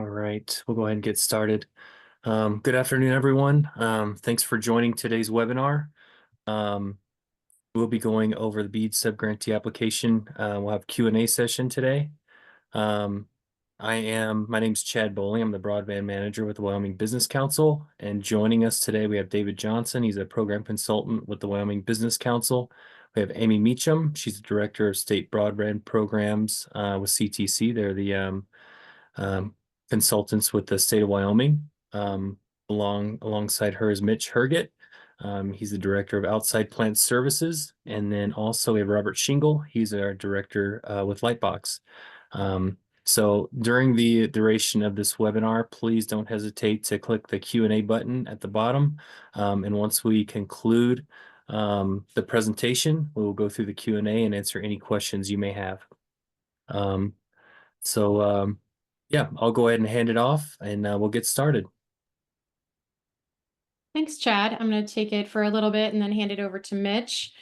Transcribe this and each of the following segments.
All right, we'll go ahead and get started. Good afternoon, everyone. Thanks for joining today's webinar. Um, we'll be going over the BEAD subgrantee application. We'll have Q&A session today. Um, my name's Chad Bowling. I'm the broadband manager with the Wyoming Business Council. And joining us today, we have David Johnson. He's a program consultant with the Wyoming Business Council. We have Amy Meacham. She's the director of state broadband programs with CTC. They're the um, consultants with the state of Wyoming. Alongside her is Mitch Herget. He's the director of outside plant services. And then also we have Robert Shingle. He's our director with Lightbox. So during the duration of this webinar, please don't hesitate to click the Q&A button at the bottom. And once we conclude the presentation, we will go through the Q&A and answer any questions you may have. Yeah, I'll go ahead and hand it off and we'll get started. Thanks, Chad. I'm going to take it for a little bit and then hand it over to Mitch.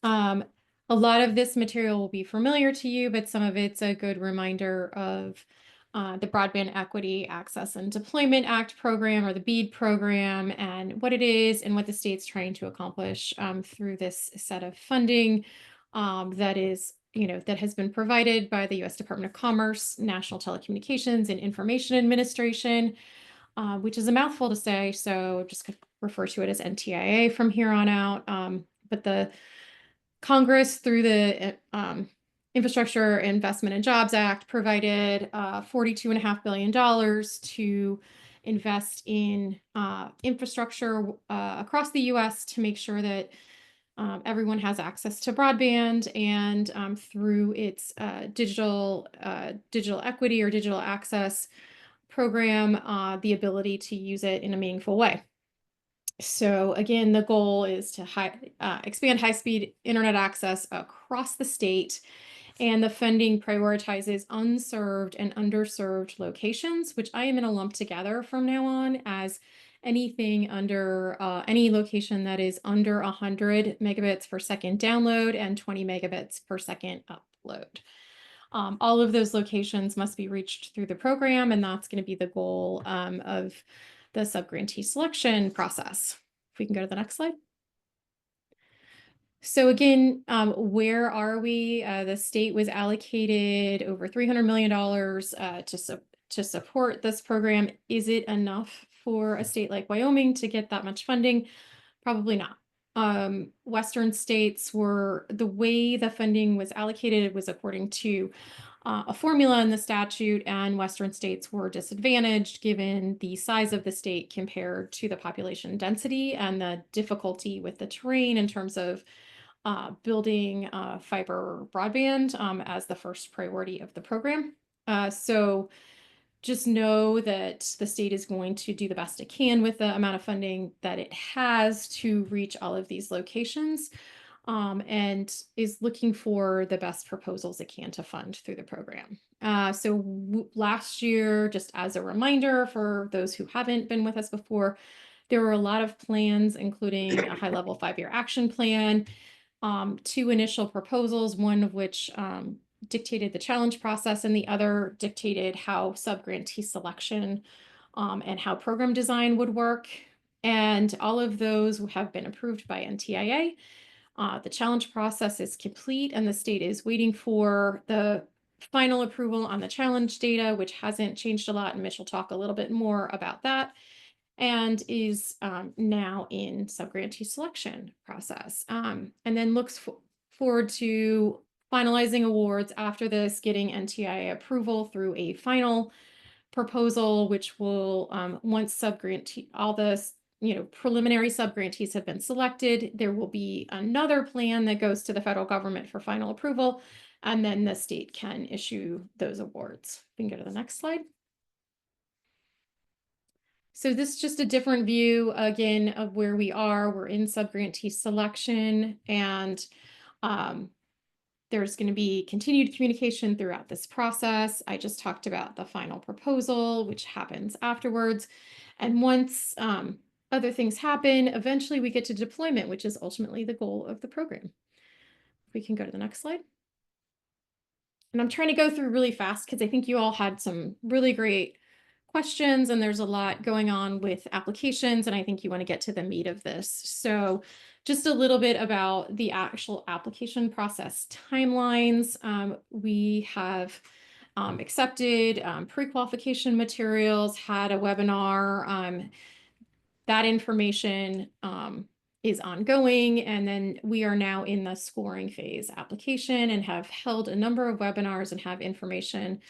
A lot of this material will be familiar to you, but some of it's a good reminder of the Broadband Equity Access and Deployment Act program, or the BEAD program, and what it is and what the state's trying to accomplish through this set of funding that has been provided by the U.S. Department of Commerce, National Telecommunications and Information Administration, which is a mouthful to say, so just refer to it as NTIA from here on out. But the Congress, through the Infrastructure Investment and Jobs Act, provided $42.5 billion to invest in infrastructure across the U.S. to make sure that everyone has access to broadband, and through its digital equity or digital access program, the ability to use it in a meaningful way. So again, the goal is to expand high-speed internet access across the state, and the funding prioritizes unserved and underserved locations, which I am going to lump together from now on as anything under any location that is under 100 megabits per second download and 20 megabits per second upload. All of those locations must be reached through the program, and that's going to be the goal of the subgrantee selection process. If we can go to the next slide. So again, where are we? The state was allocated over $300 million to support this program. Is it enough for a state like Wyoming to get that much funding? Probably not. Western states the way the funding was allocated was according to a formula in the statute, and Western states were disadvantaged given the size of the state compared to the population density and the difficulty with the terrain in terms of building fiber broadband as the first priority of the program. So just know that the state is going to do the best it can with the amount of funding that it has to reach all of these locations, and is looking for the best proposals it can to fund through the program. Last year, just as a reminder for those who haven't been with us before, there were a lot of plans, including a high-level 5-year action plan, 2 initial proposals, one of which dictated the challenge process, and the other dictated how subgrantee selection and how program design would work. And all of those have been approved by NTIA. The challenge process is complete, and the state is waiting for the final approval on the challenge data, which hasn't changed a lot, and Mitch will talk a little bit more about that, and is now in subgrantee selection process, and then looks forward to finalizing awards after this, getting NTIA approval through a final proposal, which will, once all the preliminary subgrantees have been selected, there will be another plan that goes to the federal government for final approval, and then the state can issue those awards. We can go to the next slide. So this is just a different view, again, of where we are. We're in subgrantee selection, and there's going to be continued communication throughout this process. I just talked about the final proposal, which happens afterwards. And once other things happen, eventually we get to deployment, which is ultimately the goal of the program. We can go to the next slide. And I'm trying to go through really fast because I think you all had some really great questions, and there's a lot going on with applications, and I think you want to get to the meat of this. So just a little bit about the actual application process timelines. We have accepted pre-qualification materials, had a webinar. That information is ongoing, and then we are now in the scoring phase application and have held a number of webinars and have information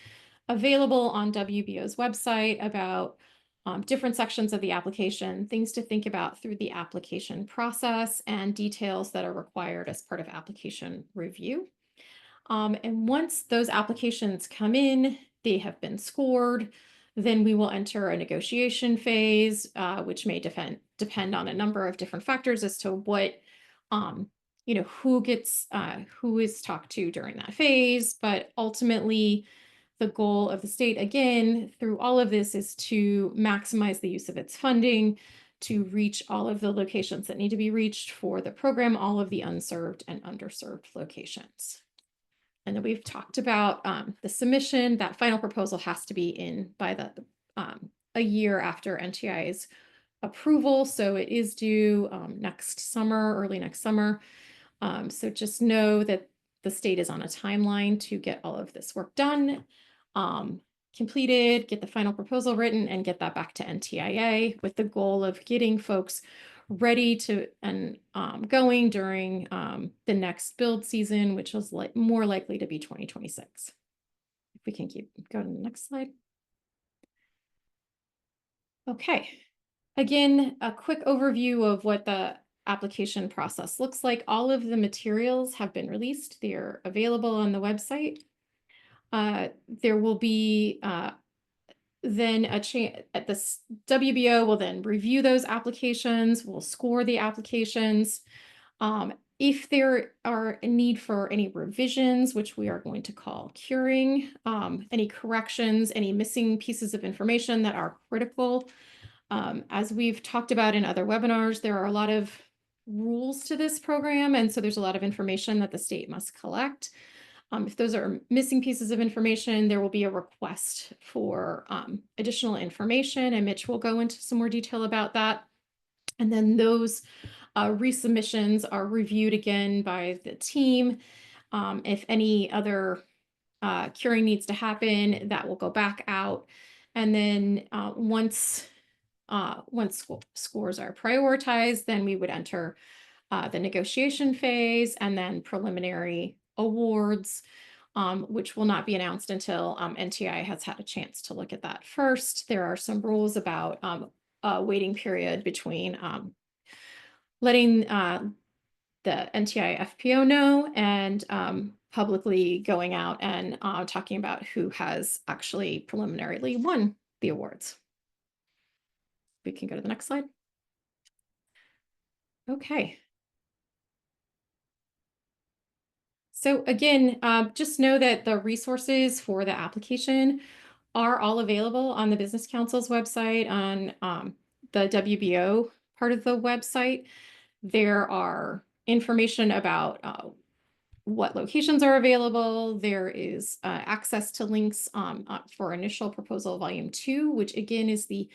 available on WBO's website about different sections of the application, things to think about through the application process, and details that are required as part of application review. And once those applications come in, they have been scored, then we will enter a negotiation phase, which may depend on a number of different factors as to what, who is talked to during that phase. But ultimately, the goal of the state, again, through all of this, is to maximize the use of its funding, to reach all of the locations that need to be reached for the program, all of the unserved and underserved locations. And then we've talked about the submission. That final proposal has to be in by a year after NTI's approval. So it is due next summer, early next summer. So just know that the state is on a timeline to get all of this work done, completed, get the final proposal written, and get that back to NTIA, with the goal of getting folks ready to and going during the next build season, which is more likely to be 2026. If we can go to the next slide. Okay. Again, a quick overview of what the application process looks like. All of the materials have been released. They're available on the website. There will be then a chance at this WBO will then review those applications, will score the applications. If there are a need for any revisions, which we are going to call curing, any corrections, any missing pieces of information that are critical. As we've talked about in other webinars, there are a lot of rules to this program, and so there's a lot of information that the state must collect. If those are missing pieces of information, there will be a request for additional information, and Mitch will go into some more detail about that. And then those resubmissions are reviewed again by the team. If any other curing needs to happen, that will go back out. And then once scores are prioritized, then we would enter the negotiation phase, and then preliminary awards, which will not be announced until NTI has had a chance to look at that first. There are some rules about a waiting period between letting the NTI FPO know and publicly going out and talking about who has actually preliminarily won the awards. We can go to the next slide. Okay. So again, just know that the resources for the application are all available on the Business Council's website, on the WBO part of the website. There are information about what locations are available. There is access to links for Initial Proposal Volume 2, which again is the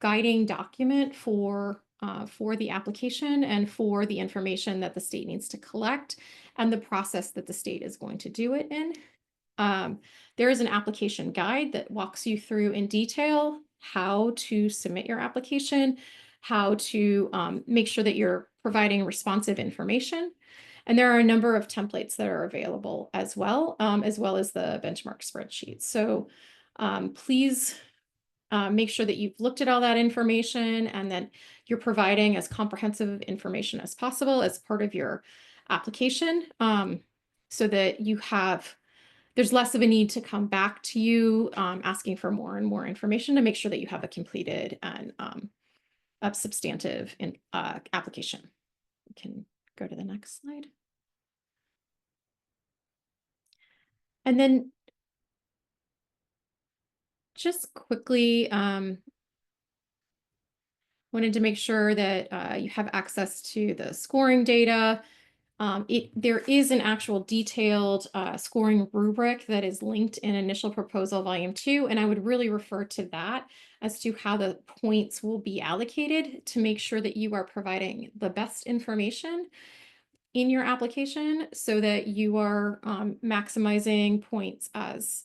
guiding document for the application and for the information that the state needs to collect and the process that the state is going to do it in. There is an application guide that walks you through in detail how to submit your application, how to make sure that you're providing responsive information. And there are a number of templates that are available as well as the benchmark spreadsheet. So please make sure that you've looked at all that information and that you're providing as comprehensive information as possible as part of your application, so that there's less of a need to come back to you asking for more and more information, to make sure that you have a completed and a substantive application. We can go to the next slide. And then just quickly, wanted to make sure that you have access to the scoring data. There is an actual detailed scoring rubric that is linked in Initial Proposal Volume 2, and I would really refer to that as to how the points will be allocated to make sure that you are providing the best information in your application so that you are maximizing points as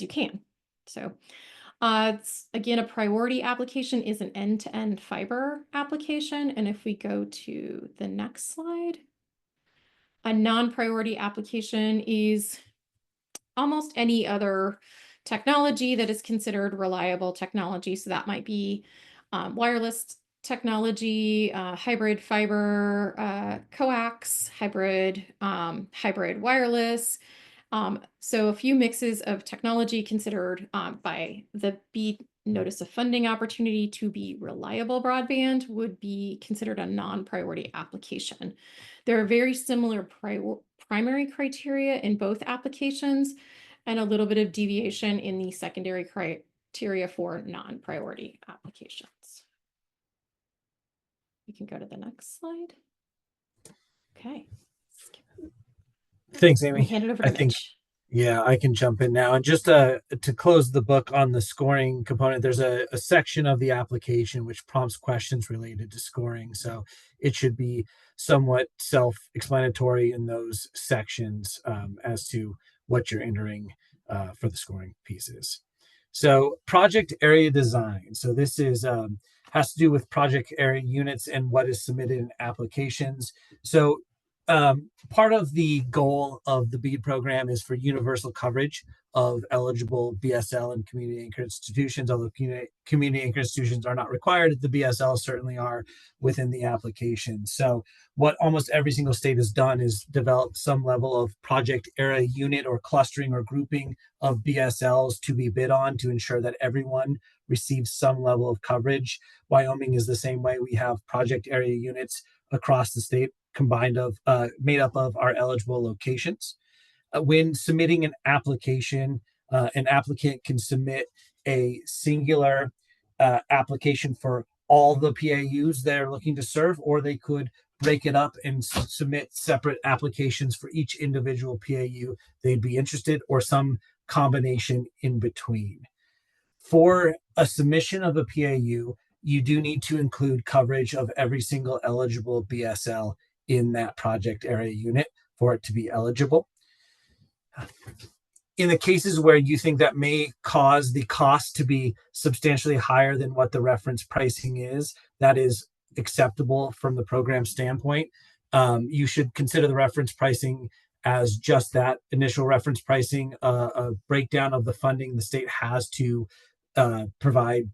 you can. So it's, again, a priority application is an end-to-end fiber application. And if we go to the next slide, a non-priority application is almost any other technology that is considered reliable technology. So that might be wireless technology, hybrid fiber, coax, hybrid wireless. So a few mixes of technology considered by the BEAD Notice of Funding opportunity to be reliable broadband would be considered a non-priority application. There are very similar primary criteria in both applications and a little bit of deviation in the secondary criteria for non-priority applications. You can go to the next slide. Okay. Thanks, Let me Amy. hand it over I to think, Mitch. yeah, I can jump in now. And just to close the book on the scoring component, there's a section of the application which prompts questions related to scoring. So it should be somewhat self-explanatory in those sections as to what you're entering for the scoring pieces. So project area design. So this is has to do with project area units and what is submitted in applications. So part of the goal of the BEAD program is for universal coverage of eligible BSL and community anchored institutions, although community anchored institutions are not required, the BSL certainly are within the application. So what almost every single state has done is develop some level of project area unit or clustering or grouping of BSLs to be bid on to ensure that everyone receives some level of coverage. Wyoming is the same way. We have project area units across the state combined of made up of our eligible locations. When submitting an application, an applicant can submit a singular application for all the PAUs they're looking to serve, or they could break it up and submit separate applications for each individual PAU they'd be interested, or some combination in between. For a submission of a PAU, you do need to include coverage of every single eligible BSL in that project area unit for it to be eligible. In the cases where you think that may cause the cost to be substantially higher than what the reference pricing is, that is acceptable from the program standpoint. You should consider the reference pricing as just that initial reference pricing, a breakdown of the funding the state has to provide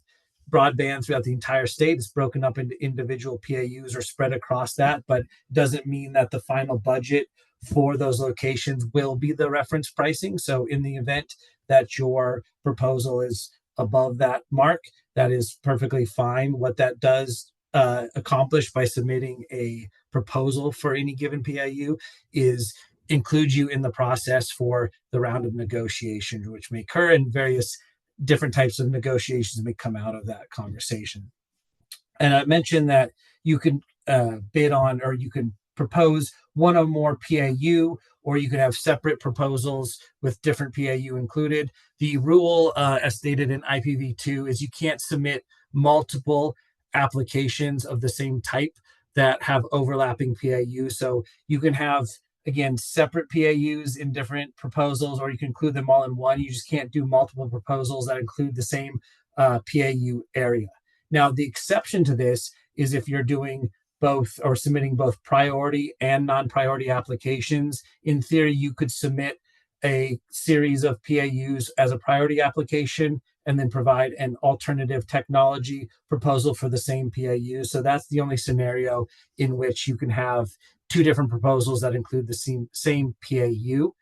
broadband throughout the entire state. It's broken up into individual PAUs or spread across that, but doesn't mean that the final budget for those locations will be the reference pricing. So in the event that your proposal is above that mark, that is perfectly fine. What that does accomplish by submitting a proposal for any given PAU is include you in the process for the round of negotiations, which may occur in various different types of negotiations may come out of that conversation. And I mentioned that you can bid on, or you can propose one or more PAU, or you could have separate proposals with different PAU included. The rule, as stated in IPv2, is you can't submit multiple applications of the same type that have overlapping PAU. So you can have, again, separate PAUs in different proposals, or you can include them all in one. You just can't do multiple proposals that include the same PAU area. Now, the exception to this is if you're doing both or submitting both priority and non-priority applications. In theory, you could submit a series of PAUs as a priority application and then provide an alternative technology proposal for the same PAU. So that's the only scenario in which you can have two different proposals that include the same PAU.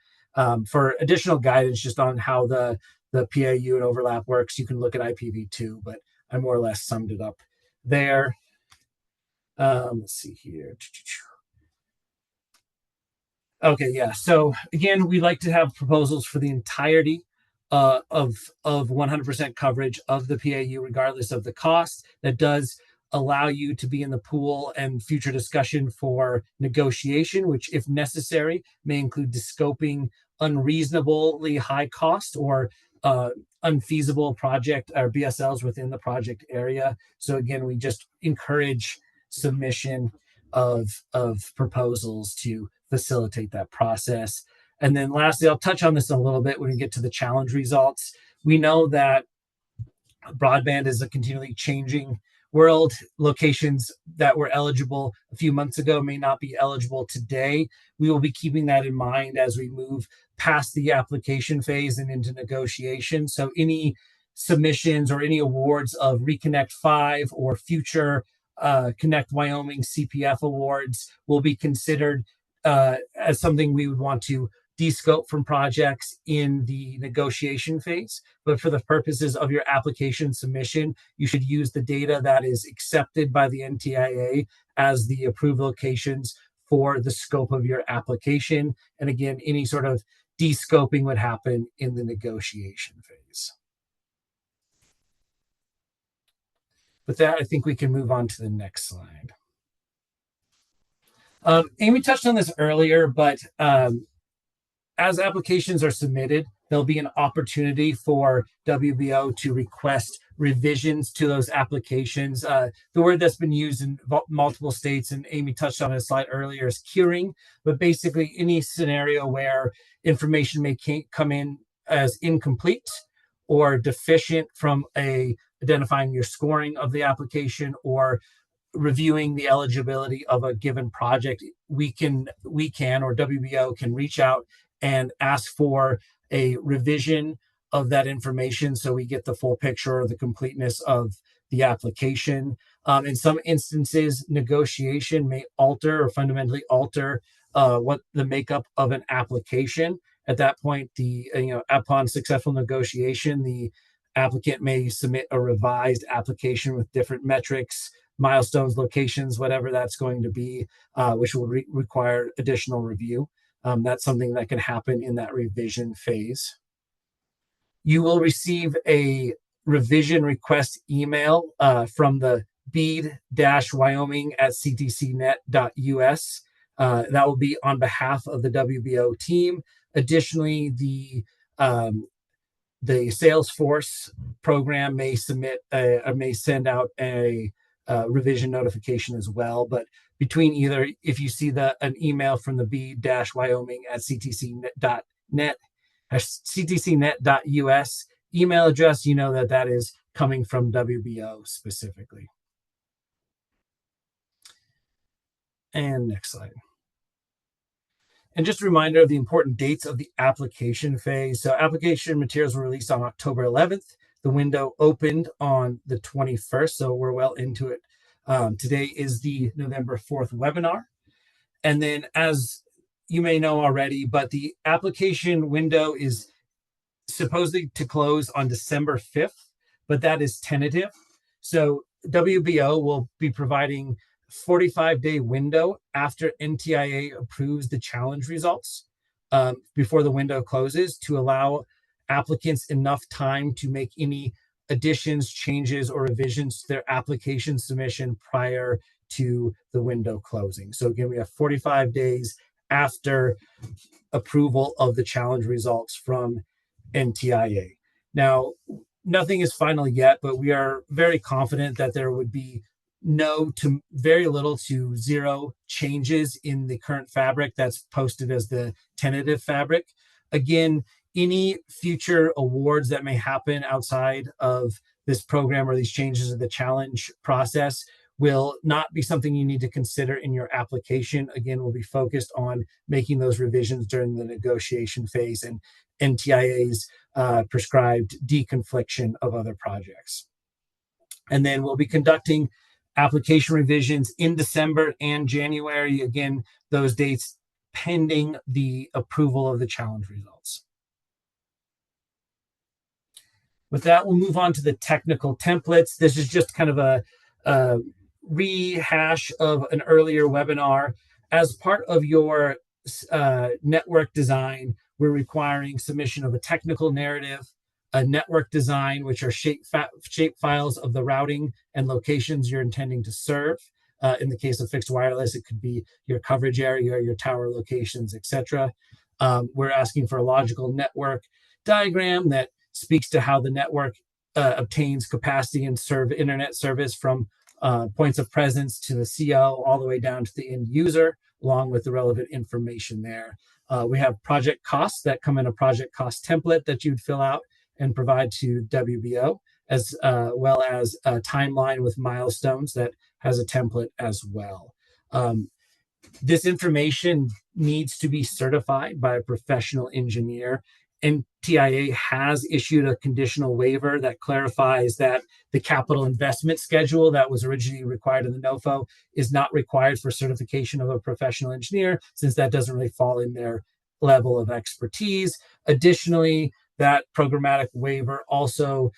For additional guidance just on how the PAU and overlap works, you can look at IPv2, but I more or less summed it up there. Let's see here. Okay, yeah. So again, we like to have proposals for the entirety of 100% coverage of the PAU, regardless of the cost. That does allow you to be in the pool and future discussion for negotiation, which, if necessary, may include descoping unreasonably high cost or unfeasible project or BSLs within the project area. So again, we just encourage submission of proposals to facilitate that process. And then lastly, I'll touch on this a little bit when we get to the challenge results. We know that broadband is a continually changing world. Locations that were eligible a few months ago may not be eligible today. We will be keeping that in mind as we move past the application phase and into negotiation. So any submissions or any awards of Reconnect 5 or future Connect Wyoming CPF awards will be considered as something we would want to descope from projects in the negotiation phase. But for the purposes of your application submission, you should use the data that is accepted by the NTIA as the approved locations for the scope of your application. And again, any sort of descoping would happen in the negotiation phase. With that, I think we can move on to the next slide. Amy touched on this earlier, but as applications are submitted, there'll be an opportunity for WBO to request revisions to those applications. The word that's been used in multiple states, and Amy touched on a slide earlier, is curing, but basically any scenario where information may come in as incomplete or deficient from identifying your scoring of the application or reviewing the eligibility of a given project, we can or WBO can reach out and ask for a revision of that information so we get the full picture or the completeness of the application. In some instances, negotiation may alter or fundamentally alter what the makeup of an application. At that point, upon successful negotiation, the applicant may submit a revised application with different metrics, milestones, locations, whatever that's going to be, which will require additional review. That's something that can happen in that revision phase. You will receive a revision request email from the BEAD-Wyoming@ctcnet.us. That will be on behalf of the WBO team. Additionally, the Salesforce program may send out a revision notification as well. But between either, if you see an email from the BEAD-Wyoming@ctcnet.net or ctcnet.us email address, you know that is coming from WBO specifically. And next slide. And just a reminder of the important dates of the application phase. So application materials were released on October 11th. The window opened on the 21st, so we're well into it. Today is the November 4th webinar. And then, as you may know already, but the application window is supposedly to close on December 5th, but that is tentative. So WBO will be providing 45-day window after NTIA approves the challenge results before the window closes to allow applicants enough time to make any additions, changes, or revisions to their application submission prior to the window closing. So again, we have 45 days after approval of the challenge results from NTIA. Now, nothing is final yet, but we are very confident that there would be very little to zero changes in the current fabric that's posted as the tentative fabric. Again, any future awards that may happen outside of this program or these changes of the challenge process will not be something you need to consider in your application. Again, we'll be focused on making those revisions during the negotiation phase and NTIA's prescribed deconfliction of other projects. And then we'll be conducting application revisions in December and January. Again, those dates pending the approval of the challenge results. With that, we'll move on to the technical templates. This is just kind of a rehash of an earlier webinar. As part of your network design, we're requiring submission of a technical narrative, a network design, which are shape files of the routing and locations you're intending to serve. In the case of fixed wireless, it could be your coverage area, your tower locations, etc. We're asking for a logical network diagram that speaks to how the network obtains capacity and serve internet service from points of presence to the CO all the way down to the end user, along with the relevant information there. We have project costs that come in a project cost template that you'd fill out and provide to WBO, as well as a timeline with milestones that has a template as well. This information needs to be certified by a professional engineer. NTIA has issued a conditional waiver that clarifies that the capital investment schedule that was originally required in the NOFO is not required for certification of a professional engineer, since that doesn't really fall in their level of expertise. Additionally, that programmatic waiver also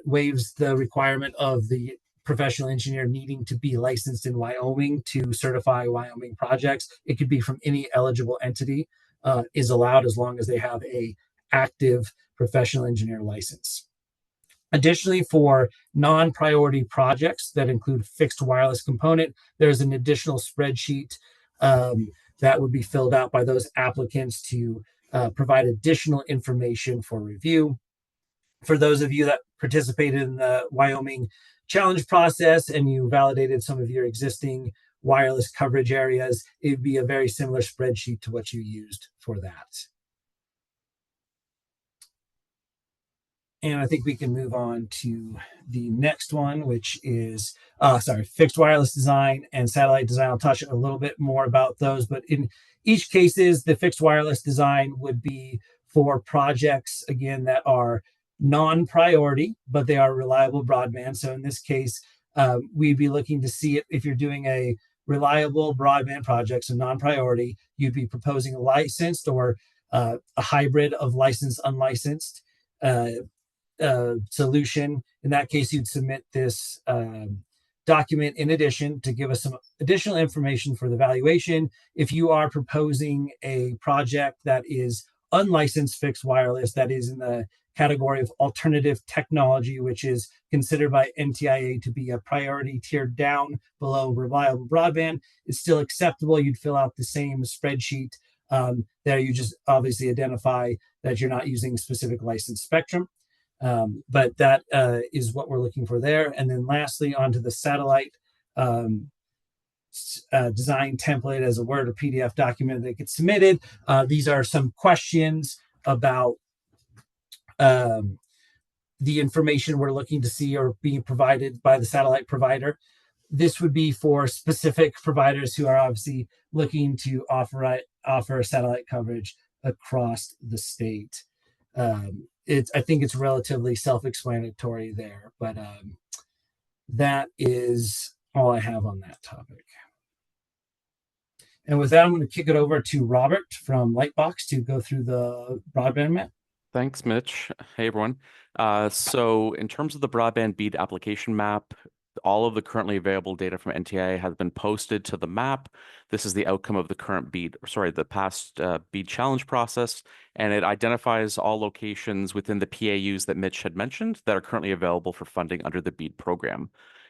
waives the requirement of the professional engineer needing to be licensed in Wyoming to certify Wyoming projects. It could be from any eligible entity, is allowed as long as they have a active professional engineer license. Additionally, for non-priority projects that include fixed wireless component, there's an additional spreadsheet that would be filled out by those applicants to provide additional information for review. For those of you that participated in the Wyoming challenge process and you validated some of your existing wireless coverage areas, it would be a very similar spreadsheet to what you used for that. And I think we can move on to the next one, which is, fixed wireless design and satellite design. I'll touch a little bit more about those, but in each cases, the fixed wireless design would be for projects, again, that are non-priority, but they are reliable broadband. So in this case, we'd be looking to see if you're doing a reliable broadband project, so non-priority, you'd be proposing a licensed or a hybrid of licensed, unlicensed solution. In that case, you'd submit this document in addition to give us some additional information for the valuation. If you are proposing a project that is unlicensed fixed wireless, that is in the category of alternative technology, which is considered by NTIA to be a priority tiered down below reliable broadband, it's still acceptable. You'd fill out the same spreadsheet. There you just obviously identify that you're not using specific licensed spectrum. But that is what we're looking for there. And then lastly, onto the satellite design template as a Word or PDF document that gets submitted. These are some questions about the information we're looking to see or being provided by the satellite provider. This would be for specific providers who are obviously looking to offer satellite coverage across the state. I think it's relatively self-explanatory there, but that is all I have on that topic. And with that, I'm going to kick it over to Robert from Lightbox to go through the broadband map. Thanks, Mitch. Hey, everyone. So in terms of the broadband BEAD application map, all of the currently available data from NTIA has been posted to the map. This is the outcome of the current the past BEAD challenge process, and it identifies all locations within the PAUs that Mitch had mentioned that are currently available for funding under the BEAD program.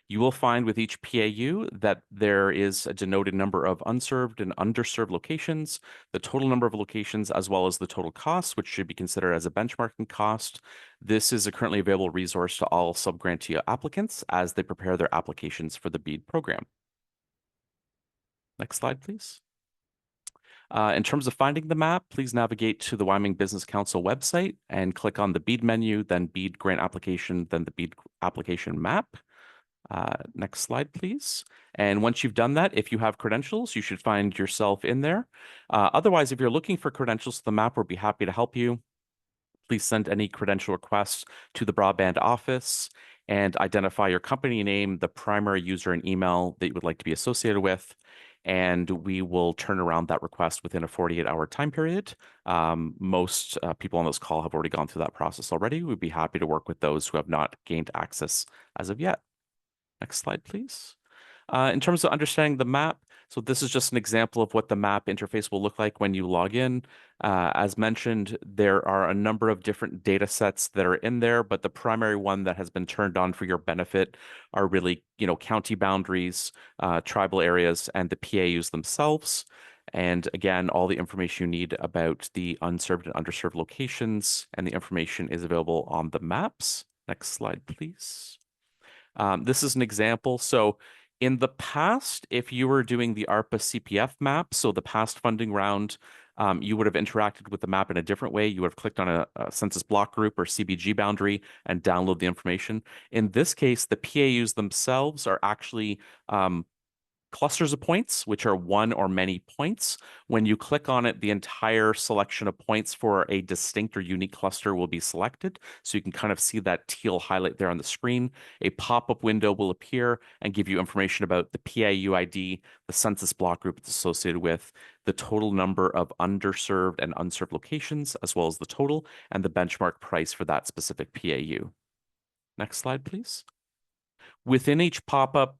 You will find with each PAU that there is a denoted number of unserved and underserved locations, the total number of locations, as well as the total cost, which should be considered as a benchmarking cost. This is a currently available resource to all subgrantee applicants as they prepare their applications for the BEAD program. Next slide, please. In terms of finding the map, please navigate to the Wyoming Business Council website and click on the BEAD menu, then BEAD grant application, then the BEAD application map. Next slide, please. And once you've done that, if you have credentials, you should find yourself in there. Otherwise, if you're looking for credentials to the map, we'll be happy to help you. Please send any credential requests to the broadband office and identify your company name, the primary user and email that you would like to be associated with, and we will turn around that request within a 48-hour time period. Most people on this call have already gone through that process already. We'd be happy to work with those who have not gained access as of yet. Next slide, please. In terms of understanding the map, So this is just an example of what the map interface will look like when you log in. As mentioned, there are a number of different data sets that are in there, but the primary one that has been turned on for your benefit are really, county boundaries, tribal areas, and the PAUs themselves. And again, all the information you need about the unserved and underserved locations and the information is available on the maps. Next slide, please. This is an example. So in the past, if you were doing the ARPA CPF map, so the past funding round, you would have interacted with the map in a different way. You would have clicked on a census block group or CBG boundary and download the information. In this case, the PAUs themselves are actually clusters of points, which are one or many points. When you click on it, the entire selection of points for a distinct or unique cluster will be selected. So you can kind of see that teal highlight there on the screen. A pop-up window will appear and give you information about the PAU ID, the census block group it's associated with, the total number of underserved and unserved locations, as well as the total and the benchmark price for that specific PAU. Next slide, please. Within each pop-up,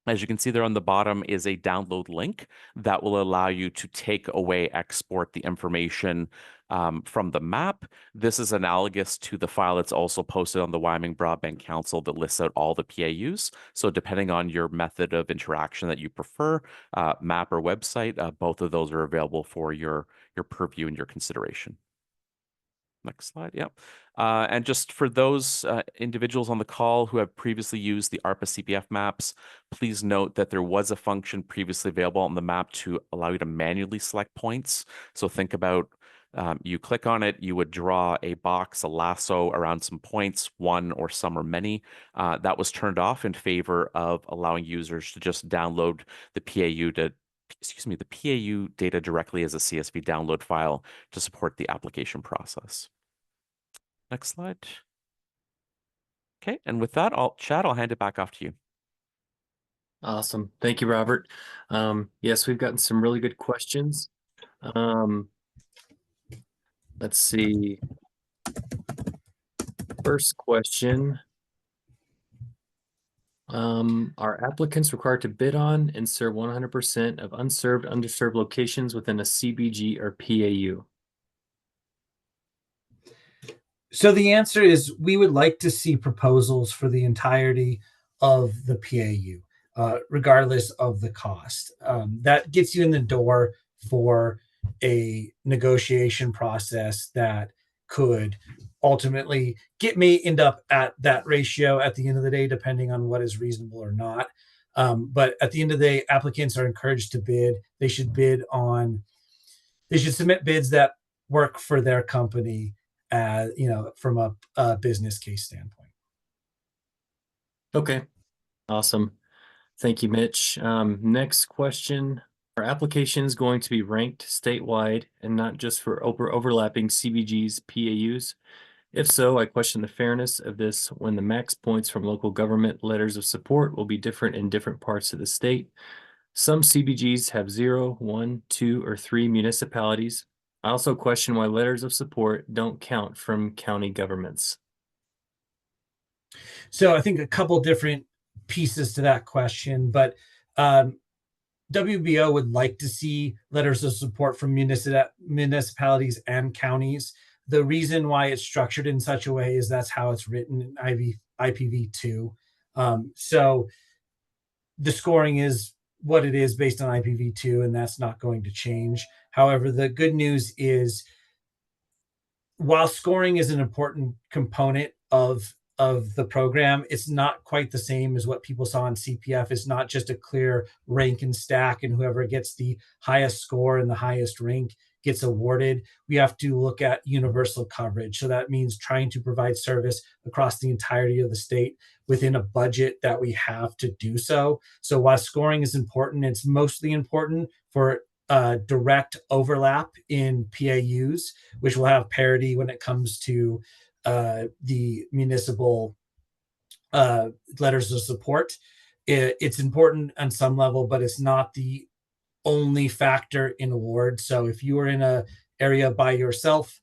as you can see there on the bottom is a download link that will allow you to take away, export the information from the map. This is analogous to the file that's also posted on the Wyoming Broadband Council that lists out all the PAUs. So depending on your method of interaction that you prefer, map or website, both of those are available for your purview and your consideration. Next slide. Yep. And just for those individuals on the call who have previously used the ARPA CPF maps, please note that there was a function previously available on the map to allow you to manually select points. So think about you click on it, you would draw a box, a lasso around some points, one or some or many. That was turned off in favor of allowing users to just download the the PAU data directly as a CSV download file to support the application process. Next slide. Okay, and with that, Chad, I'll hand it back off to you. Awesome. Thank you, Robert. Yes, we've gotten some really good questions. Let's see. First question. Are applicants required to bid on and serve 100% of unserved, underserved locations within a CBG or PAU? So the answer is we would like to see proposals for the entirety of the PAU, regardless of the cost. That gets you in the door for a negotiation process that could ultimately may end up at that ratio at the end of the day, depending on what is reasonable or not. But at the end of the day, applicants are encouraged to bid. They should submit bids that work for their company, from a business case standpoint. Okay, awesome. Thank you, Mitch. Next question. Are applications going to be ranked statewide and not just for overlapping CBGs, PAUs? If so, I question the fairness of this when the max points from local government letters of support will be different in different parts of the state. Some CBGs have 0, 1, 2, or 3 municipalities. I also question why letters of support don't count from county governments. So I think a couple different pieces to that question, but WBO would like to see letters of support from municipalities and counties. The reason why it's structured in such a way is that's how it's written in IPv2. So the scoring is what it is based on IPv2, and that's not going to change. However, the good news is while scoring is an important component of the program, it's not quite the same as what people saw in CPF. It's not just a clear rank and stack, and whoever gets the highest score and the highest rank gets awarded. We have to look at universal coverage. So that means trying to provide service across the entirety of the state within a budget that we have to do so. So while scoring is important, it's mostly important for direct overlap in PAUs, which will have parity when it comes to the municipal letters of support. It's important on some level, but it's not the only factor in award. So if you are in an area by yourself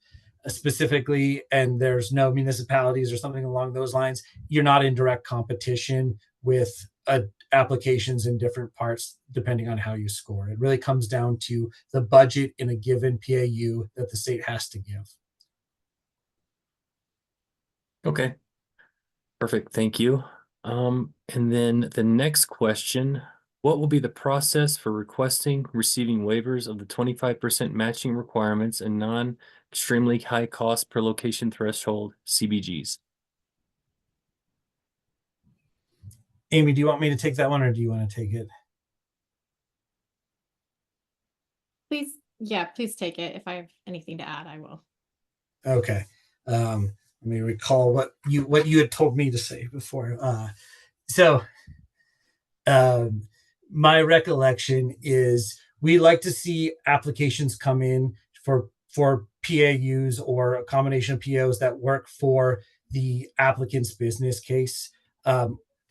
specifically, and there's no municipalities or something along those lines, you're not in direct competition with applications in different parts depending on how you score. It really comes down to the budget in a given PAU that the state has to give. Okay. Perfect. Thank you. And then the next question, what will be the process for requesting, receiving waivers of the 25% matching requirements and non-extremely high cost per location threshold CBGs? Amy, do you want me to take that one or do you want to take it? Please, yeah, please take it. If I have anything to add, I will. Okay. Let me recall what you had told me to say before. So my recollection is we like to see applications come in for PAUs or a combination of POs that work for the applicant's business case.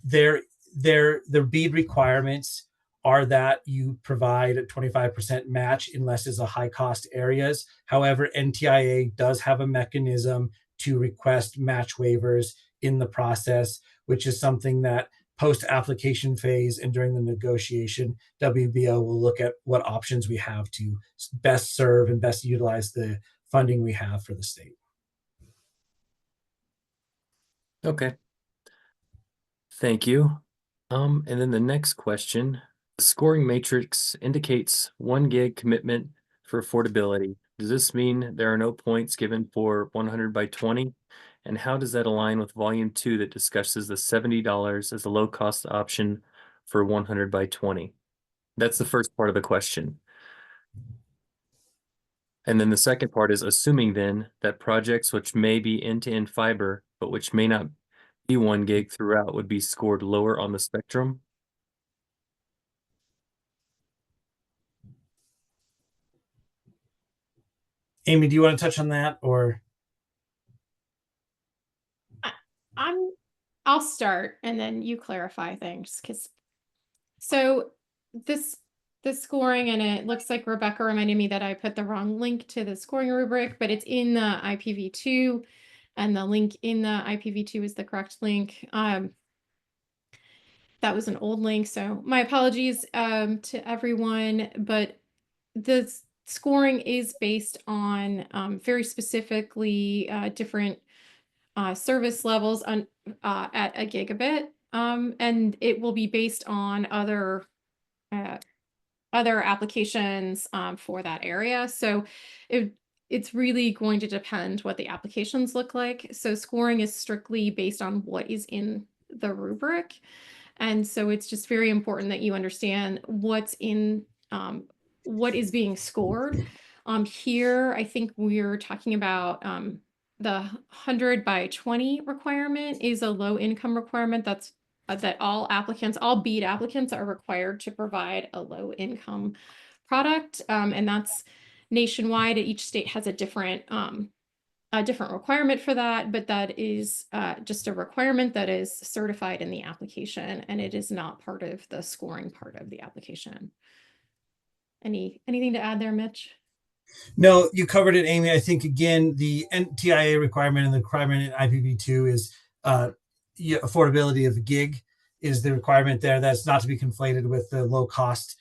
Their BEAD requirements are that you provide a 25% match unless it's a high cost areas. However, NTIA does have a mechanism to request match waivers in the process, which is something that post application phase and during the negotiation, WBO will look at what options we have to best serve and best utilize the funding we have for the state. Okay. Thank you. And then the next question, the scoring matrix indicates 1 gig commitment for affordability. Does this mean there are no points given for 100 by 20? And how does that align with volume 2 that discusses the $70 as a low cost option for 100 by 20? That's the first part of the question. And then the second part is assuming then that projects which may be end-to-end fiber, but which may not be 1 gig throughout would be scored lower on the spectrum. Amy, do you want to touch on that or? I'll start and then you clarify things so this scoring, and it looks like Rebecca reminded me that I put the wrong link to the scoring rubric, but it's in the IPv2 and the link in the IPv2 is the correct link. That was an old link, so my apologies to everyone, but the scoring is based on very specifically different service levels on at a gigabit, and it will be based on other applications for that area. So it's really going to depend what the applications look like. So scoring is strictly based on what is in the rubric. And so it's just very important that you understand what's in, what is being scored. Here, I think we're talking about the 100 by 20 requirement is a low income requirement. That's that all BEAD applicants are required to provide a low income product. And that's nationwide. Each state has a different requirement for that, but that is just a requirement that is certified in the application, and it is not part of the scoring part of the application. Anything to add there, Mitch? No, you covered it, Amy. I think again, the NTIA requirement and the requirement in IPv2 is affordability of a gig is the requirement there. That's not to be conflated with the low cost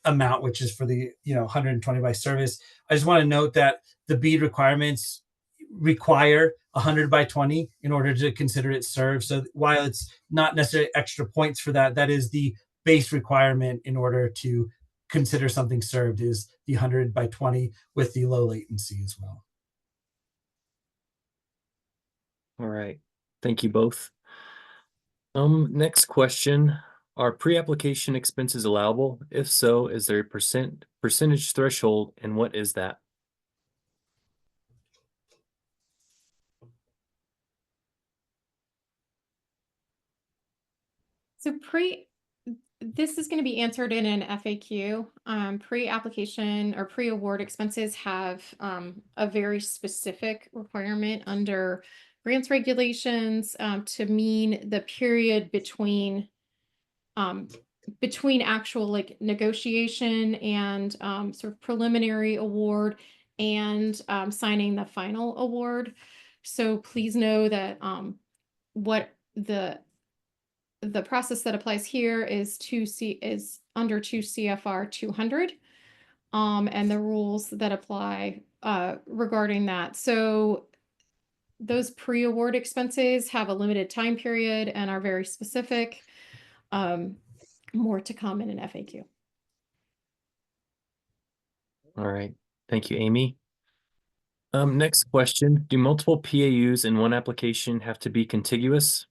amount, which is for the 120 by service. I just want to note that the BEAD requirements require 100 by 20 in order to consider it served. So while it's not necessarily extra points for that, that is the base requirement in order to consider something served is the 100 by 20 with the low latency as well. All right. Thank you both. Next question. Are pre-application expenses allowable? If so, is there a percentage threshold, and what is that? So this is going to be answered in an FAQ. Pre-application or pre-award expenses have a very specific requirement under grants regulations to mean the period between actual like negotiation and sort of preliminary award and signing the final award. So please know that what the the process that applies here is under 2 CFR 200. And the rules that apply regarding that. So those pre-award expenses have a limited time period and are very specific. More to come in an FAQ. All right. Thank you, Amy. Next question. Do multiple PAUs in one application have to be contiguous?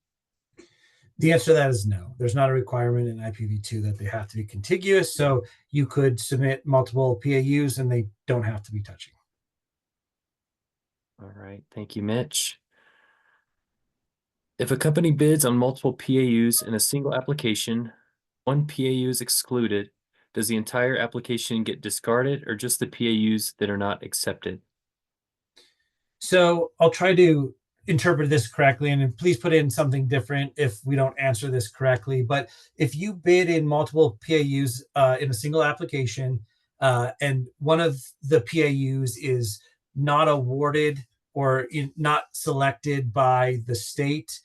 The answer to that is no. There's not a requirement in IPv2 that they have to be contiguous. So you could submit multiple PAUs and they don't have to be touching. All right. Thank you, Mitch. If a company bids on multiple PAUs in a single application, one PAU is excluded, does the entire application get discarded or just the PAUs that are not accepted? So I'll try to interpret this correctly, and please put in something different if we don't answer this correctly. But if you bid in multiple PAUs in a single application, and one of the PAUs is not awarded or not selected by the state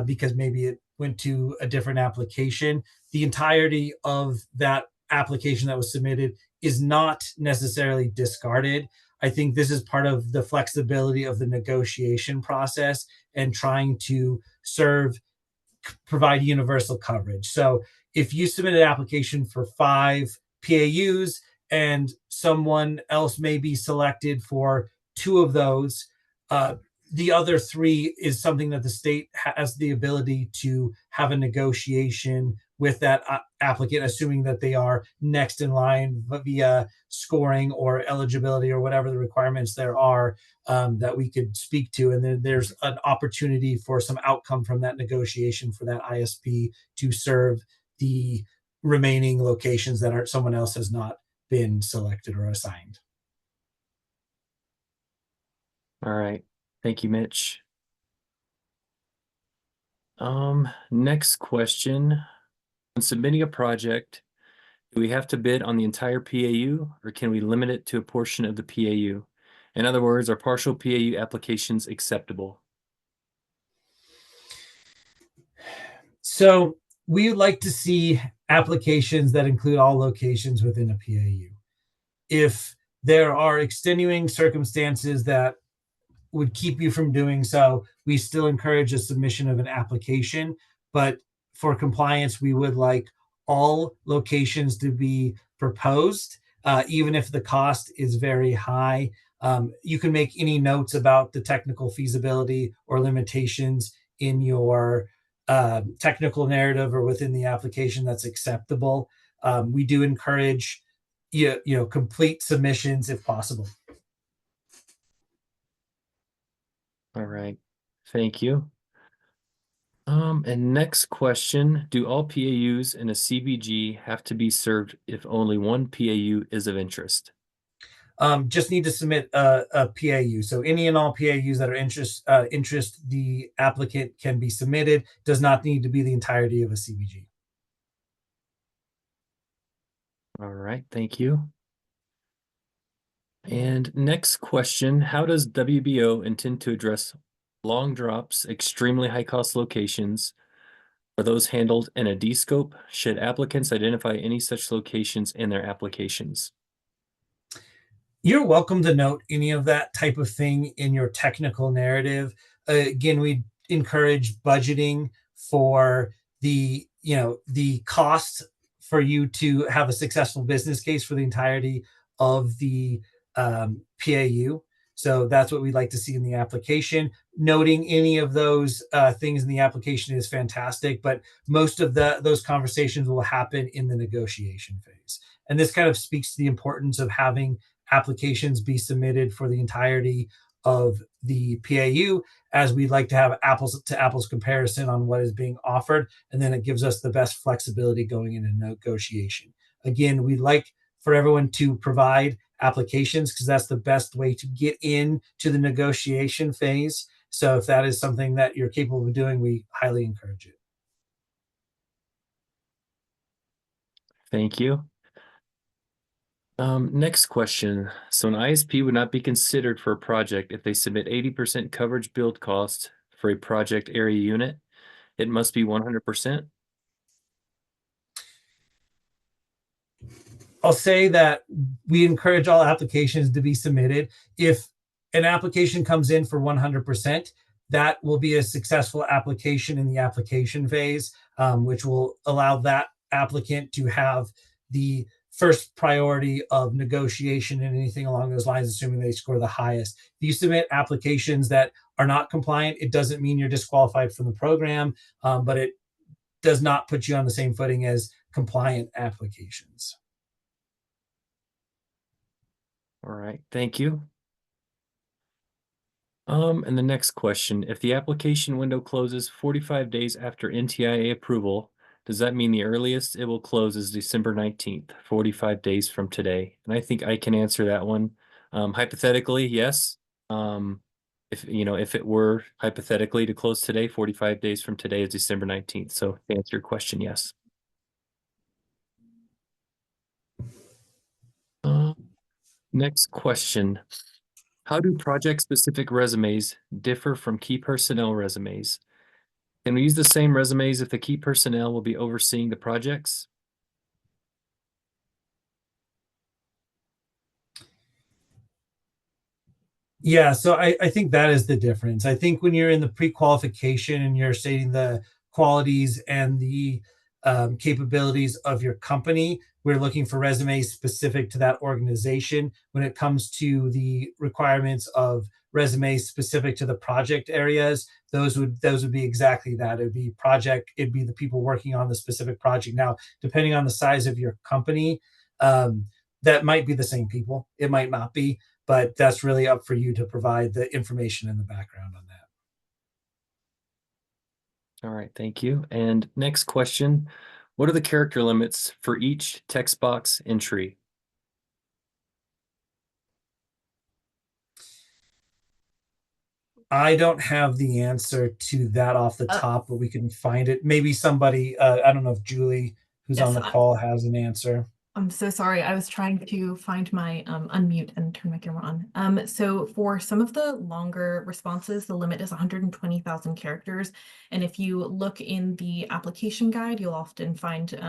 because maybe it went to a different application, the entirety of that application that was submitted is not necessarily discarded. I think this is part of the flexibility of the negotiation process and trying to provide universal coverage. So if you submit an application for 5 PAUs and someone else may be selected for 2 of those, the other 3 is something that the state has the ability to have a negotiation with that applicant, assuming that they are next in line via scoring or eligibility or whatever the requirements there are that we could speak to. And then there's an opportunity for some outcome from that negotiation for that ISP to serve the remaining locations that someone else has not been selected or assigned. All right. Thank you, Mitch. Next question. When submitting a project, do we have to bid on the entire PAU or can we limit it to a portion of the PAU? In other words, are partial PAU applications acceptable? So we would like to see applications that include all locations within a PAU. If there are extenuating circumstances that would keep you from doing so, we still encourage a submission of an application. But for compliance, we would like all locations to be proposed, even if the cost is very high. You can make any notes about the technical feasibility or limitations in your technical narrative or within the application that's acceptable. We do encourage complete submissions if possible. All right. Thank you. And next question, do all PAUs in a CBG have to be served if only one PAU is of interest? Just need to submit a PAU. So any and all PAUs that are interest the applicant can be submitted. Does not need to be the entirety of a CBG. All right, thank you. And next question, how does WBO intend to address long drops, extremely high cost locations? Are those handled in a D-scope? Should applicants identify any such locations in their applications? You're welcome to note any of that type of thing in your technical narrative. Again, we encourage budgeting for the cost for you to have a successful business case for the entirety of the PAU. So that's what we'd like to see in the application. Noting any of those things in the application is fantastic, but most of those conversations will happen in the negotiation phase. And this kind of speaks to the importance of having applications be submitted for the entirety of the PAU, as we'd like to have apples to apples comparison on what is being offered. And then it gives us the best flexibility going into negotiation. Again, we'd like for everyone to provide applications because that's the best way to get into the negotiation phase. So if that is something that you're capable of doing, we highly encourage it. Thank you. Next question. So an ISP would not be considered for a project if they submit 80% coverage build cost for a project area unit. It must be 100%. I'll say that we encourage all applications to be submitted. If an application comes in for 100%, that will be a successful application in the application phase, which will allow that applicant to have the first priority of negotiation and anything along those lines, assuming they score the highest. If you submit applications that are not compliant, it doesn't mean you're disqualified from the program, but it does not put you on the same footing as compliant applications. All right, thank you. And the next question, if the application window closes 45 days after NTIA approval, does that mean the earliest it will close is December 19th, 45 days from today? And I think I can answer that one. Hypothetically, yes. If it were hypothetically to close today, 45 days from today is December 19th. So to answer your question, yes. Next question. How do project-specific resumes differ from key personnel resumes? Can we use the same resumes if the key personnel will be overseeing the projects? Yeah, so I think that is the difference. I think when you're in the pre-qualification and you're stating the qualities and the capabilities of your company, we're looking for resumes specific to that organization. When it comes to the requirements of resumes specific to the project areas, those would be exactly that. It'd be project, it'd be the people working on the specific project. Now, depending on the size of your company, that might be the same people. It might not be, but that's really up for you to provide the information in the background on that. All right, thank you. And next question, what are the character limits for each text box entry? I don't have the answer to that off the top, but we can find it. Maybe somebody, I don't know if Julie, who's Yes, on the call, has an answer. I'm so sorry. I was trying to find my unmute and turn my camera on. So for some of the longer responses, the limit is 120,000 characters. And if you look in the application guide, you'll often find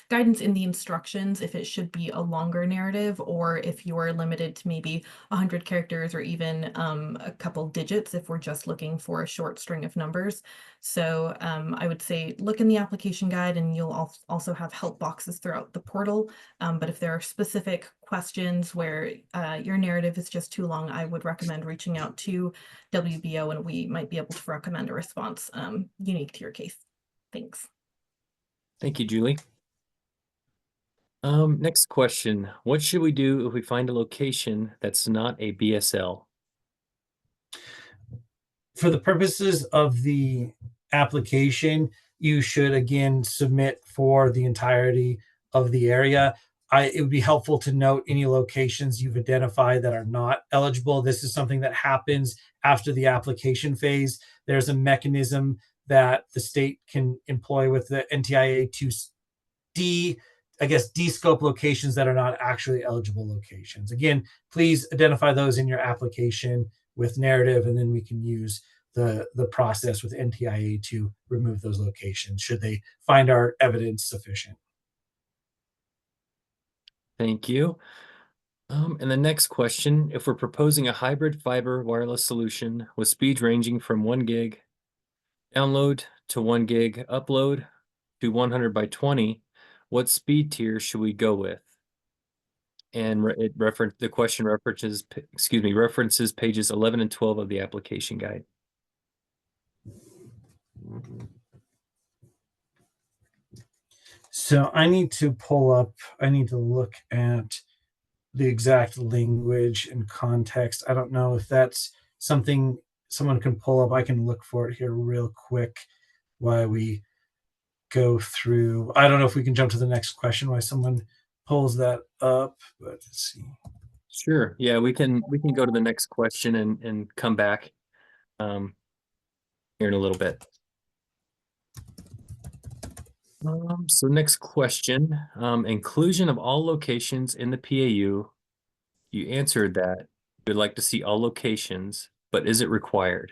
guidance in the instructions if it should be a longer narrative or if you are limited to maybe 100 characters or even a couple digits if we're just looking for a short string of numbers. So I would say look in the application guide and you'll also have help boxes throughout the portal. But if there are specific questions where your narrative is just too long, I would recommend reaching out to WBO and we might be able to recommend a response unique to your case. Thanks. Thank you, Julie. Next question. What should we do if we find a location that's not a BSL? For the purposes of the application, you should again submit for the entirety of the area. It would be helpful to note any locations you've identified that are not eligible. This is something that happens after the application phase. There's a mechanism that the state can employ with the NTIA to de-scope locations that are not actually eligible locations. Again, please identify those in your application with narrative, and then we can use the process with NTIA to remove those locations should they find our evidence sufficient. Thank you. And the next question, if we're proposing a hybrid fiber wireless solution with speeds ranging from 1 gig download to 1 gig upload to 100 by 20, what speed tier should we go with? And the question references pages 11 and 12 of the application guide. So I need to look at the exact language and context. I don't know if that's something someone can pull up. I can look for it here real quick while we go through. I don't know if we can jump to the next question while someone pulls that up, but let's see. Sure. Yeah, we can go to the next question and come back here in a little bit. So next question, inclusion of all locations in the PAU. You answered that you'd like to see all locations, but is it required?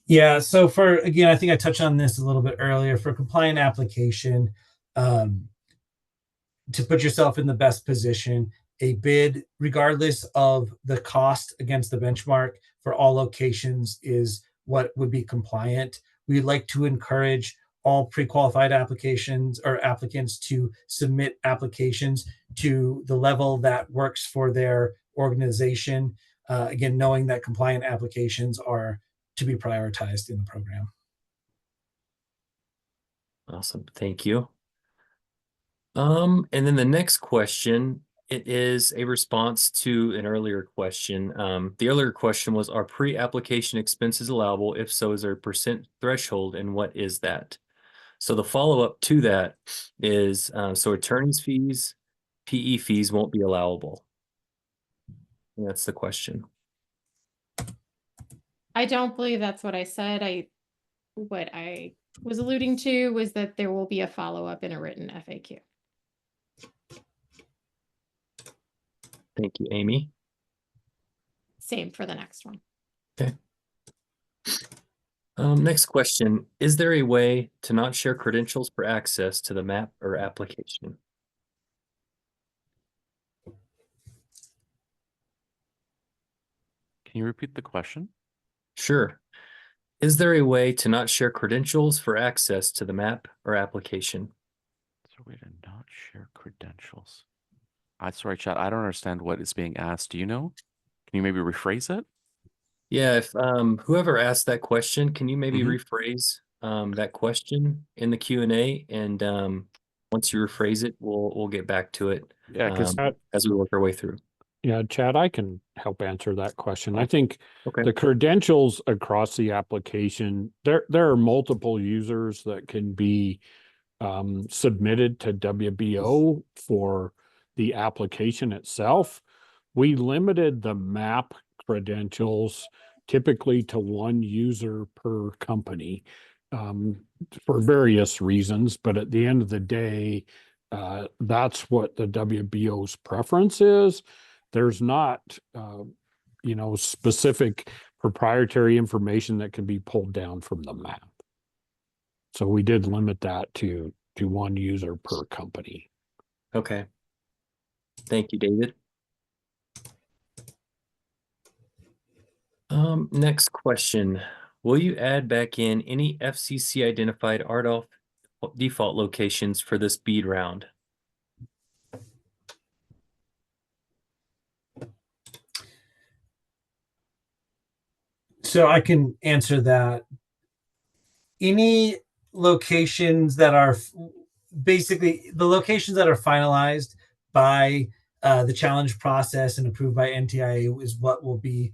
Yeah, so again, I think I touched on this a little bit earlier. For compliant application, to put yourself in the best position. A bid, regardless of the cost against the benchmark for all locations, is what would be compliant. We'd like to encourage all pre-qualified applications or applicants to submit applications to the level that works for their organization. Again, knowing that compliant applications are to be prioritized in the program. Awesome. Thank you. And then the next question, it is a response to an earlier question. The earlier question was, are pre-application expenses allowable? If so, is there a percent threshold, and what is that? So the follow-up to that is, so attorney's fees, PE fees won't be allowable. And that's the question. I don't believe that's what I said. What I was alluding to was that there will be a follow-up in a written FAQ. Thank you, Amy. Same for the next one. Okay. Next question, is there a way to not share credentials for access to the map or application? Can you repeat the question? Sure. Is there a way to not share credentials for access to the map or application? Is there a way to not share credentials? Sorry, chat, I don't understand what is being asked. Do you know? Can you maybe rephrase it? Yeah, if whoever asked that question, can you maybe rephrase that question in the Q&A, and once you rephrase it, we'll get back to it Yeah, because as we work our way through. Yeah, Chad, I can help answer that question. I think Okay. the credentials across the application, there are multiple users that can be submitted to WBO for the application itself. We limited the map credentials typically to one user per company for various reasons, but at the end of the day, that's what the WBO's preference is. There's not, specific proprietary information that can be pulled down from the map. So we did limit that to one user per company. Okay. Thank you, David. Next question. Will you add back in any FCC identified RDOF default locations for this BEAD round? So I can answer that. Any locations that are basically the locations that are finalized by the challenge process and approved by NTIA is what will be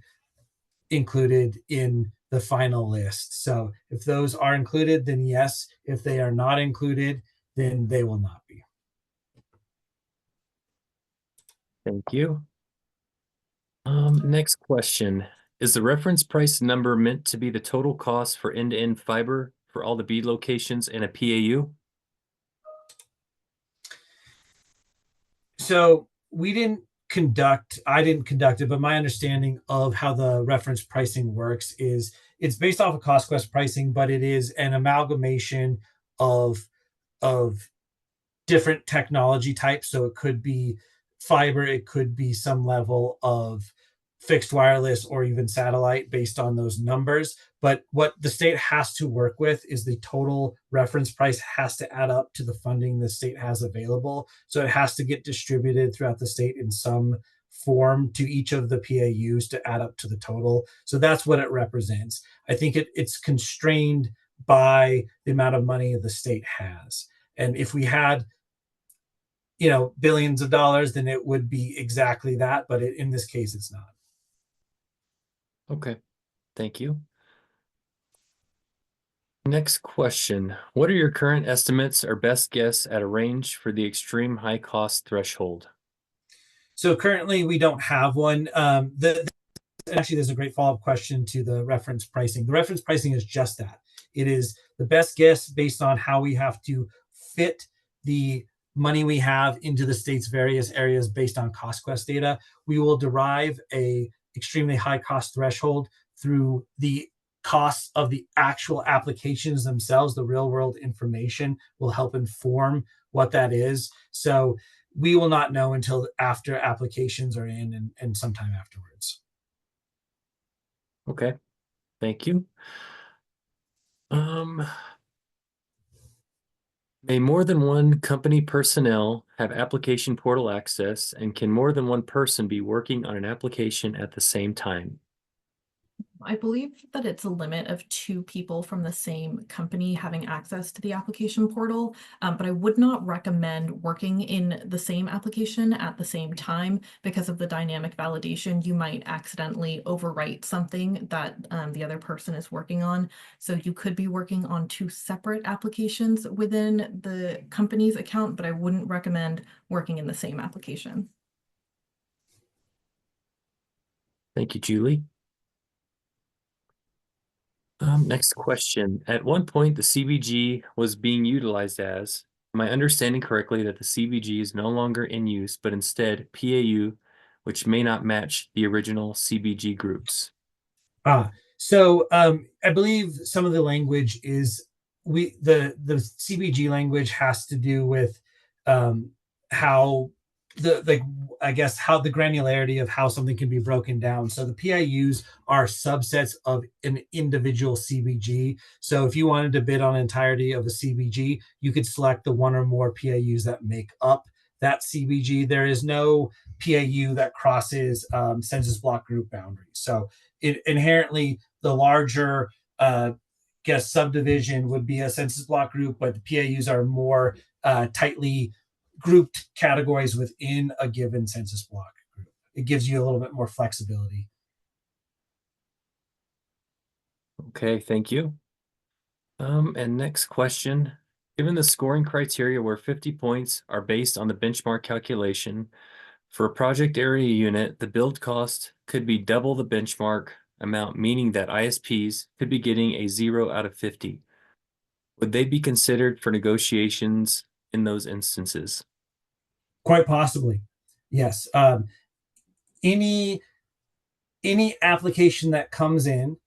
included in the final list. So if those are included, then yes. If they are not included, then they will not be. Thank you. Next question. Is the reference price number meant to be the total cost for end-to-end fiber for all the BEAD locations in a PAU? So I didn't conduct it, but my understanding of how the reference pricing works is it's based off of cost quest pricing, but it is an amalgamation of different technology types. So it could be fiber, it could be some level of fixed wireless or even satellite based on those numbers. But what the state has to work with is the total reference price has to add up to the funding the state has available. So it has to get distributed throughout the state in some form to each of the PAUs to add up to the total. So that's what it represents. I think it's constrained by the amount of money the state has. And if we had billions of dollars, then it would be exactly that. But in this case, it's not. Okay, thank you. Next question. What are your current estimates or best guess at a range for the extreme high cost threshold? So currently we don't have one. Actually, there's a great follow-up question to the reference pricing. The reference pricing is just that. It is the best guess based on how we have to fit the money we have into the state's various areas based on cost quest data. We will derive a extremely high cost threshold through the costs of the actual applications themselves. The real world information will help inform what that is. So we will not know until after applications are in and sometime afterwards. Okay, thank you. May more than one company personnel have application portal access, and can more than one person be working on an application at the same time? I believe that it's a limit of 2 people from the same company having access to the application portal, but I would not recommend working in the same application at the same time because of the dynamic validation. You might accidentally overwrite something that the other person is working on. So you could be working on 2 separate applications within the company's account, but I wouldn't recommend working in the same application. Thank you, Julie. Next question. At one point, the CBG was being utilized as, am I understanding correctly that the CBG is no longer in use, but instead PAU, which may not match the original CBG groups? So I believe some of the language is the CBG language has to do with how I guess how the granularity of how something can be broken down. So the PIUs are subsets of an individual CBG. So if you wanted to bid on entirety of a CBG, you could select the one or more PIUs that make up that CBG. There is no PIU that crosses census block group boundaries. So it inherently the larger guess subdivision would be a census block group, but the PIUs are more tightly grouped categories within a given census block group. It gives you a little bit more flexibility. Okay, thank you. And next question. Given the scoring criteria where 50 points are based on the benchmark calculation, for a project area unit, the build cost could be double the benchmark amount, meaning that ISPs could be getting a 0 out of 50. Would they be considered for negotiations in those instances? Quite possibly, yes. Any application that comes in,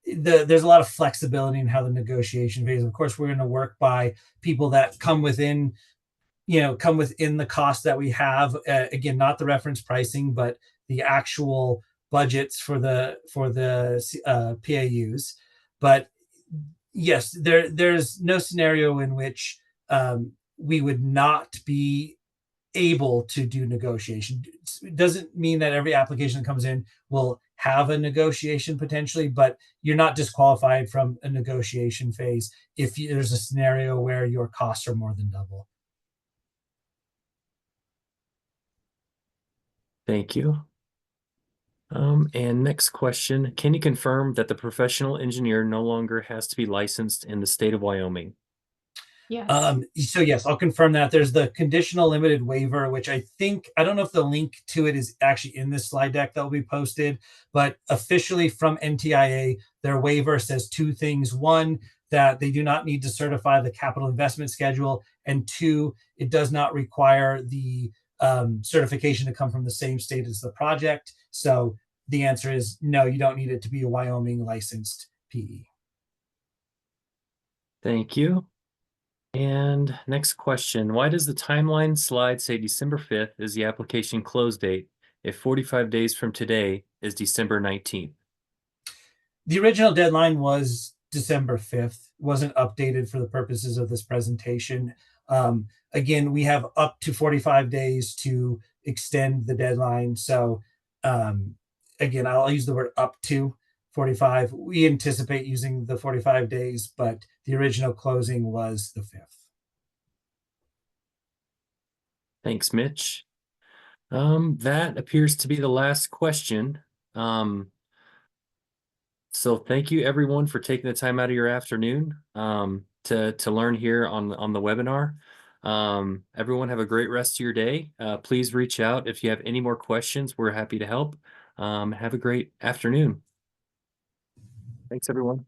there's a lot of flexibility in how the negotiation phase. Of course, we're going to work by people that come within the cost that we have. Again, not the reference pricing, but the actual budgets for the PAUs. But yes, there's no scenario in which we would not be able to do negotiation. It doesn't mean that every application that comes in will have a negotiation potentially, but you're not disqualified from a negotiation phase if there's a scenario where your costs are more than double. Thank you. And next question, can you confirm that the professional engineer no longer has to be licensed in the state of Wyoming? Yes. So yes, I'll confirm that. There's the conditional limited waiver, which I don't know if the link to it is actually in this slide deck that will be posted, but officially from NTIA, their waiver says 2 things. 1, that they do not need to certify the capital investment schedule, and 2, it does not require the certification to come from the same state as the project. So the answer is no, you don't need it to be a Wyoming licensed PE. Thank you. And next question, why does the timeline slide say December 5th is the application close date if 45 days from today is December 19th? The original deadline was December 5th, wasn't updated for the purposes of this presentation. Again, we have up to 45 days to extend the deadline. So again, I'll use the word up to 45. We anticipate using the 45 days, but the original closing was the 5th. Thanks, Mitch. That appears to be the last question. So thank you everyone for taking the time out of your afternoon to learn here on the webinar. Everyone have a great rest of your day. Please reach out if you have any more questions. We're happy to help. Have a great afternoon. Thanks, everyone.